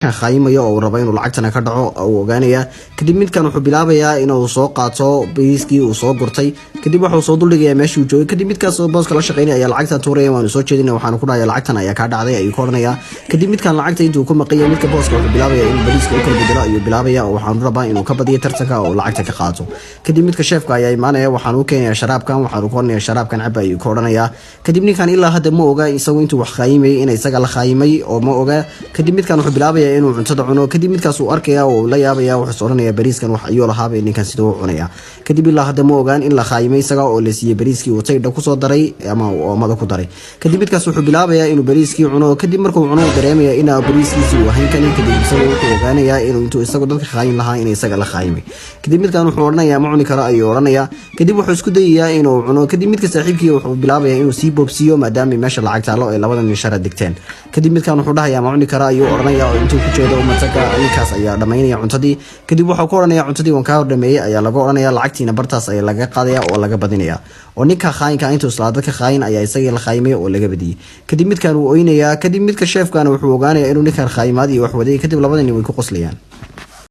كان خايمaya oo raba inuu lacagtana ka dhaco oo ogaanaya kadib midkan wuxuu bilaabayaa inuu soo qaato bariiskii uu soo gurtay kadib wuxuu soo duldhigayaa meeshii uu joogay kadib midkaas oo booska la shaqeynaya ayaa lacagta tuuraya waanu soo jeedinay waxaan ku dhahay lacagtan ayaa ka dhacday ayuu koornaya kadib midkan lacagta intuu ku maqayo midka booska wuxuu bilaabayaa inuu bariiska u kala bedelo ayuu bilaabayaa oo waxaan rabaa inuu ka badiyo tartanka oo lacagta ka qaato kadib midka chefka ayaa imaanaya waxaan u keenayaa sharaabkan waxaan u koornayaa sharaabkan cab ayuu koornaya kadib ninkan ilaa hadda ma oga isagu intuu wax khaayimay in isaga la khaayimay oo ma oga kadib midkan wuxuu bilaabayaa inuu cuntada cuno kadib midkaas uu arkaya oo la yaabaya wuxuu oranaya bariiskan wax ayuu lahaaba ninkan sidoo cunaya kadib ilaa hadda ma ogaan in la khaayimay isaga oo la siiyay bariiskii uu taydha ku soo daray ama oomada ku daray kadib midkaas wuxuu bilaabayaa inuu bariiskii cuno kadib markuu cuno dareemaya in bariiskiisa uu ahayn kan kadib isagoo wuxuu ogaanaya inuu intuu isagu dadka khaayin lahaa in isaga la khaayimay kadib midkan wuxuu oranayaa ma cuni karo ayuu oranaya kadib wuxuu isku dayayaa inuu cuno kadib midka saaxiibkii wuxuu bilaabayaa inuu sii boobsiyo maadaama meesha lacag taalo ay labadan nishara digteen kadib midkan wuxuu dhahayaa ma cuni karo ayuu oranaya oo intuu ku jeedo ninkaas ayaa dhamaynaya cuntadii kadib wuxuu ku oranayaa cuntadii waan ka hordhameeyay ayaa laga oranayaa lacagtiina bartaas ayaa laga qaadaya oo laga badinaya oo ninka khaayinka intuu isla dadka khaayin ayaa isagii la khaayimay oo laga badiyay kadib midkan uu oynayaa kadib midka chefkana wuxuu ogaanayaa inuu ninkan khaayimaad iyo wax waday kadib labadani way ku qoslayaan